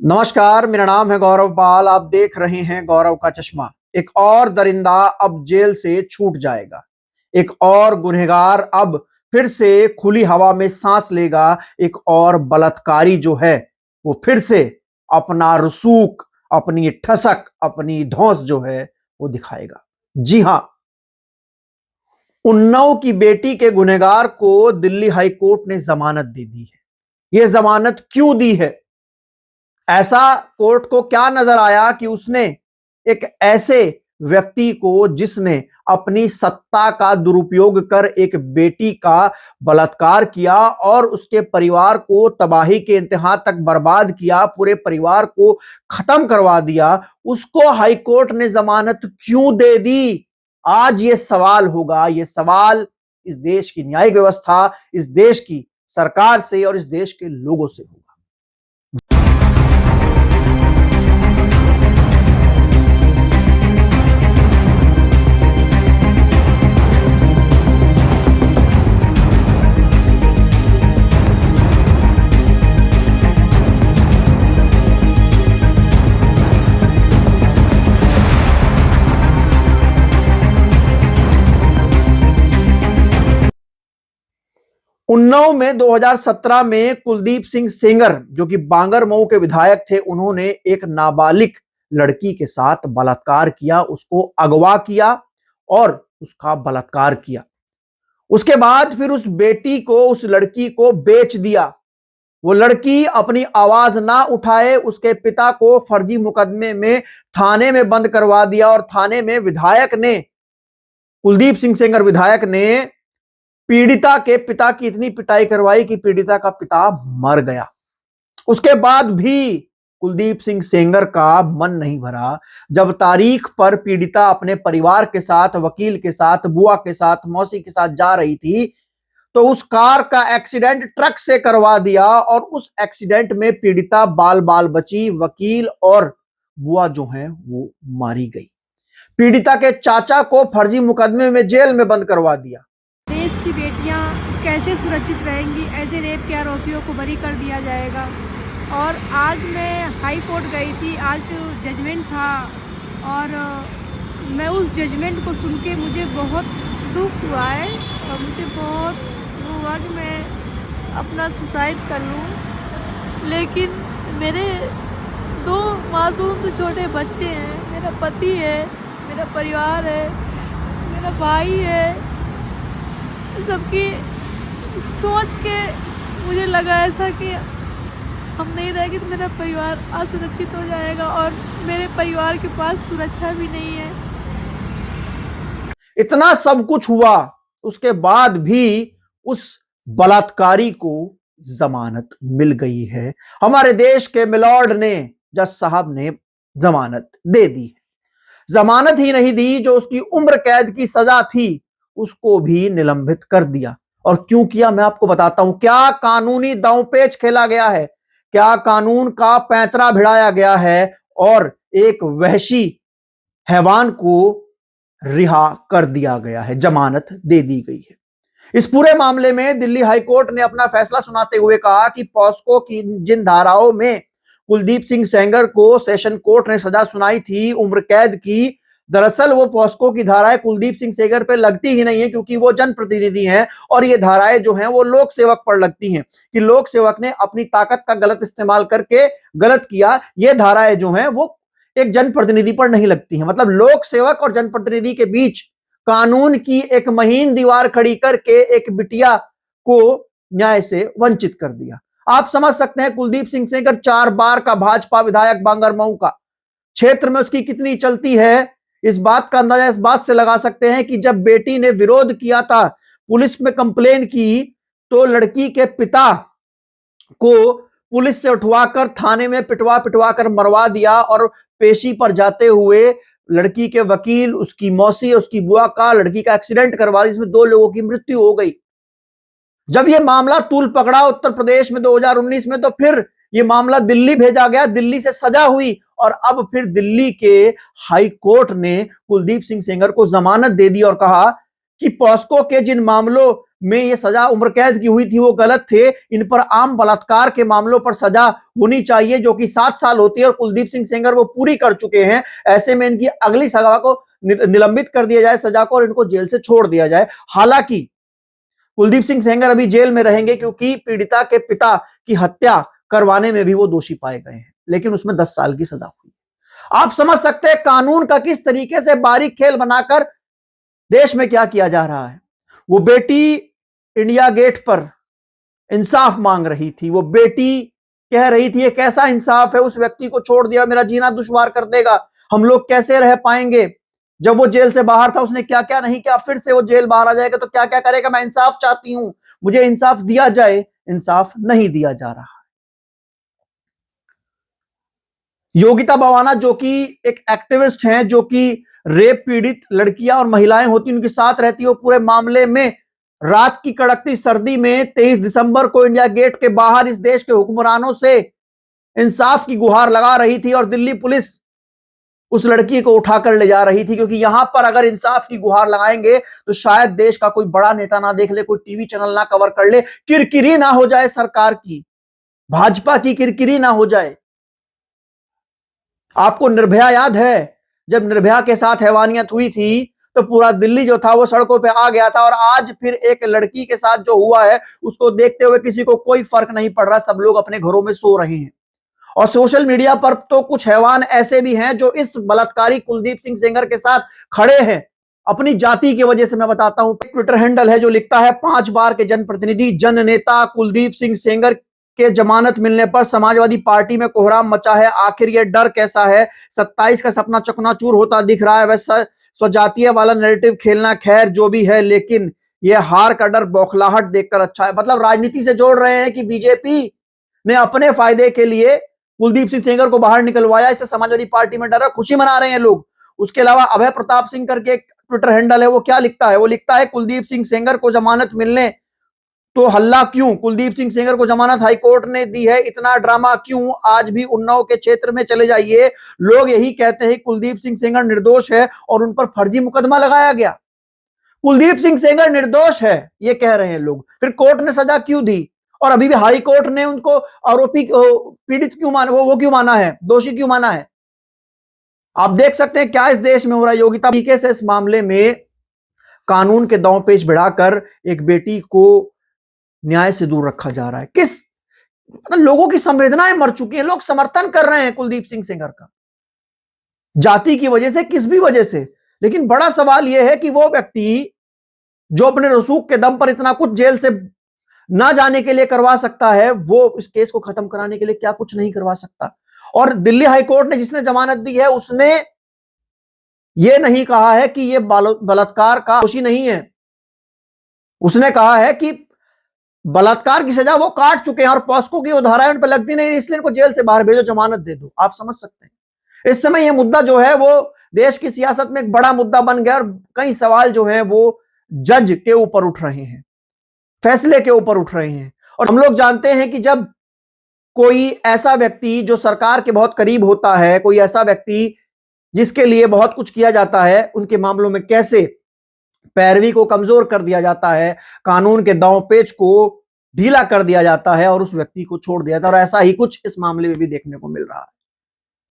नमस्कार, मेरा नाम है गौरव पाल। आप देख रहे हैं गौरव का चश्मा। एक और दरिंदा अब जेल से छूट जाएगा। एक और गुनहगार अब फिर से खुली हवा में सांस लेगा। एक और बलात्कारी जो है वो फिर से अपना रसूख, अपनी ठसक, अपनी धौंस जो है वो दिखाएगा। जी हां, उन्नाव की बेटी के गुनहगार को दिल्ली हाई कोर्ट ने जमानत दे दी है। यह जमानत क्यों दी है? ऐसा कोर्ट को क्या नजर आया कि उसने एक ऐसे व्यक्ति को जिसने अपनी सत्ता का दुरुपयोग कर एक बेटी का बलात्कार किया और उसके परिवार को तबाही के इंतहा तक बर्बाद किया, पूरे परिवार को खत्म करवा दिया, उसको हाईकोर्ट ने जमानत क्यों दे दी? आज ये सवाल होगा। ये सवाल इस देश की न्यायिक व्यवस्था, इस देश की सरकार से और इस देश के लोगों से होगा। उन्नाव में 2017 में कुलदीप सिंह सेंगर, जो कि बांगरमऊ के विधायक थे, उन्होंने एक नाबालिग लड़की के साथ बलात्कार किया, उसको अगवा किया और उसका बलात्कार किया। उसके बाद फिर उस बेटी को, उस लड़की को बेच दिया। वो लड़की अपनी आवाज ना उठाए, उसके पिता को फर्जी मुकदमे में थाने में बंद करवा दिया और थाने में विधायक ने, कुलदीप सिंह सेंगर विधायक ने पीड़िता के पिता की इतनी पिटाई करवाई कि पीड़िता का पिता मर गया। उसके बाद भी कुलदीप सिंह सेंगर का मन नहीं भरा। जब तारीख पर पीड़िता अपने परिवार के साथ, वकील के साथ, बुआ के साथ, मौसी के साथ जा रही थी, तो उस कार का एक्सीडेंट ट्रक से करवा दिया और उस एक्सीडेंट में पीड़िता बाल बाल बची। वकील और बुआ जो है वो मारी गई। पीड़िता के चाचा को फर्जी मुकदमे में जेल में बंद करवा दिया। देश की बेटियां कैसे सुरक्षित रहेंगी? ऐसे रेप के आरोपियों को बरी कर दिया जाएगा। और आज मैं हाई कोर्ट गई थी, आज जजमेंट था और मैं उस जजमेंट को सुन के मुझे बहुत दुख हुआ है और मुझे बहुत हुआ कि मैं अपना सुसाइड कर लूं। लेकिन मेरे 2 मासूम छोटे बच्चे हैं, मेरा पति है, मेरा परिवार है, मेरा भाई है। सबकी सोच के मुझे लगा ऐसा कि हम नहीं रहेंगे तो मेरा परिवार असुरक्षित हो जाएगा और मेरे परिवार के पास सुरक्षा भी नहीं है। इतना सब कुछ हुआ, उसके बाद भी उस बलात्कारी को जमानत मिल गई है। हमारे देश के मिलॉर्ड ने, जज साहब ने जमानत दे दी। जमानत ही नहीं दी, जो उसकी उम्र कैद की सजा थी उसको भी निलंबित कर दिया। और क्यों किया मैं आपको बताता हूं। क्या कानूनी दांवपेच खेला गया है, क्या कानून का पैंतरा भिड़ाया गया है और एक वहशी हैवान को रिहा कर दिया गया है, जमानत दे दी गई है। इस पूरे मामले में दिल्ली हाईकोर्ट ने अपना फैसला सुनाते हुए कहा कि पॉस्को की जिन धाराओं में कुलदीप सिंह सेंगर को सेशन कोर्ट ने सजा सुनाई थी उम्र कैद की, दरअसल वो पॉस्को की धाराएं कुलदीप सिंह सेंगर पे लगती ही नहीं है, क्योंकि वो जनप्रतिनिधि हैं और ये धाराएं जो हैं वो लोक सेवक पर लगती हैं कि लोक सेवक ने अपनी ताकत का गलत इस्तेमाल करके गलत किया। ये धाराएं जो हैं वो एक जनप्रतिनिधि पर नहीं लगती हैं। मतलब लोक सेवक और जनप्रतिनिधि के बीच कानून की एक महीन दीवार खड़ी करके एक बिटिया को न्याय से वंचित कर दिया। आप समझ सकते हैं कुलदीप सिंह सेंगर 4 बार का भाजपा विधायक बांगरमऊ का, क्षेत्र में उसकी कितनी चलती है, इस बात का अंदाजा इस बात से लगा सकते हैं कि जब बेटी ने विरोध किया था, पुलिस में कंप्लेन की, तो लड़की के पिता को पुलिस से उठवाकर थाने में पिटवा पिटवा कर मरवा दिया और पेशी पर जाते हुए लड़की के वकील, उसकी मौसी, उसकी बुआ का लड़की का एक्सीडेंट करवा दिया, जिसमें 2 लोगों की मृत्यु हो गई। जब यह मामला तूल पकड़ा उत्तर प्रदेश में 2019 में, तो फिर यह मामला दिल्ली भेजा गया, दिल्ली से सजा हुई और अब फिर दिल्ली के हाई कोर्ट ने कुलदीप सिंह सेंगर को जमानत दे दी और कहा कि पॉस्को के जिन मामलों में ये सजा उम्र कैद की हुई थी वो गलत थे। इन पर आम बलात्कार के मामलों पर सजा होनी चाहिए जो कि 7 साल होती है और कुलदीप सिंह सेंगर वो पूरी कर चुके हैं। ऐसे में इनकी अगली सजा को निलंबित कर दिया जाए सजा को और इनको जेल से छोड़ दिया जाए। हालांकि कुलदीप सिंह सेंगर अभी जेल में रहेंगे क्योंकि पीड़िता के पिता की हत्या करवाने में भी वो दोषी पाए गए हैं, लेकिन उसमें 10 साल की सजा हुई। आप समझ सकते हैं कानून का किस तरीके से बारीक खेल बनाकर देश में क्या किया जा रहा है। वो बेटी इंडिया गेट पर इंसाफ मांग रही थी, वो बेटी कह रही थी ये कैसा इंसाफ है, उस व्यक्ति को छोड़ दिया मेरा जीना दुश्वार कर देगा, हम लोग कैसे रह पाएंगे। जब वो जेल से बाहर था उसने क्या क्या नहीं किया, फिर से वो जेल बाहर आ जाएगा तो क्या क्या करेगा। मैं इंसाफ चाहती हूं, मुझे इंसाफ दिया जाए। इंसाफ नहीं दिया जा रहा। योगिता बवाना जो कि एक एक्टिविस्ट हैं, जो कि रेप पीड़ित लड़कियां और महिलाएं होती उनके साथ रहती है, वो पूरे मामले में रात की कड़कती सर्दी में 23 दिसंबर को इंडिया गेट के बाहर इस देश के हुक्मरानों से इंसाफ की गुहार लगा रही थी और दिल्ली पुलिस उस लड़की को उठाकर ले जा रही थी, क्योंकि यहां पर अगर इंसाफ की गुहार लगाएंगे तो शायद देश का कोई बड़ा नेता ना देख ले, कोई टीवी चैनल ना कवर कर ले, किरकिरी ना हो जाए सरकार की, भाजपा की किरकिरी ना हो जाए। आपको निर्भया याद है? जब निर्भया के साथ हैवानियत हुई थी तो पूरा दिल्ली जो था वो सड़कों पे आ गया था, और आज फिर एक लड़की के साथ जो हुआ है उसको देखते हुए किसी को कोई फर्क नहीं पड़ रहा, सब लोग अपने घरों में सो रहे हैं। और सोशल मीडिया पर तो कुछ हैवान ऐसे भी हैं जो इस बलात्कारी कुलदीप सिंह सेंगर के साथ खड़े हैं अपनी जाति की वजह से। मैं बताता हूं, ट्विटर हैंडल है जो लिखता है 5 बार के जनप्रतिनिधि जन नेता कुलदीप सिंह सेंगर के जमानत मिलने पर समाजवादी पार्टी में कोहराम मचा है, आखिर ये डर कैसा है, 27 का सपना चकनाचूर होता दिख रहा है। वैसा स्वजातीय वाला नैरेटिव खेलना खैर जो भी है, लेकिन ये हार का डर बौखलाहट देखकर अच्छा है। मतलब राजनीति से जोड़ रहे हैं कि बीजेपी ने अपने फायदे के लिए कुलदीप सिंह सेंगर को बाहर निकलवाया, इससे समाजवादी पार्टी में डर है, खुशी मना रहे हैं लोग। उसके अलावा अभय प्रताप सिंह करके एक ट्विटर हैंडल है, वो क्या लिखता है, वो लिखता है कुलदीप सिंह सेंगर को जमानत मिलने तो हल्ला क्यों, कुलदीप सिंह सेंगर को जमानत हाईकोर्ट ने दी है, इतना ड्रामा क्यों, आज भी उन्नाव के क्षेत्र में चले जाइए, लोग यही कहते हैं कुलदीप सिंह सेंगर निर्दोष है और उन पर फर्जी मुकदमा लगाया गया। कुलदीप सिंह सेंगर निर्दोष है ये कह रहे हैं लोग, फिर कोर्ट ने सजा क्यों दी, और अभी भी हाई कोर्ट ने उनको आरोपी पीड़ित क्यों माना, वो क्यों माना है, दोषी क्यों माना है। आप देख सकते हैं क्या इस देश में हो रहा है। योगिता तरीके से इस मामले में कानून के दांव पेच बढ़ाकर एक बेटी को न्याय से दूर रखा जा रहा है। किस लोगों की संवेदनाएं मर चुकी हैं, लोग समर्थन कर रहे हैं कुलदीप सिंह सेंगर का जाति की वजह से, किस भी वजह से। लेकिन बड़ा सवाल यह है कि वो व्यक्ति जो अपने रसूख के दम पर इतना कुछ जेल से ना जाने के लिए करवा सकता है, वो इस केस को खत्म कराने के लिए क्या कुछ नहीं करवा सकता। और दिल्ली हाईकोर्ट ने जिसने जमानत दी है उसने ये नहीं कहा है कि ये बलात्कार का दोषी नहीं है, उसने कहा है कि बलात्कार की सजा वो काट चुके हैं और पॉस्को की वो धाराएं उन पर लगती नहीं, इसलिए इनको जेल से बाहर भेजो, जमानत दे दो। आप समझ सकते हैं इस समय ये मुद्दा जो है वो देश की सियासत में एक बड़ा मुद्दा बन गया और कई सवाल जो है वो जज के ऊपर उठ रहे हैं, फैसले के ऊपर उठ रहे हैं। और हम लोग जानते हैं कि जब कोई ऐसा व्यक्ति जो सरकार के बहुत करीब होता है, कोई ऐसा व्यक्ति जिसके लिए बहुत कुछ किया जाता है, उनके मामलों में कैसे पैरवी को कमजोर कर दिया जाता है, कानून के दांव पेच को ढीला कर दिया जाता है और उस व्यक्ति को छोड़ दिया जाता है। और ऐसा ही कुछ इस मामले में भी देखने को मिल रहा है।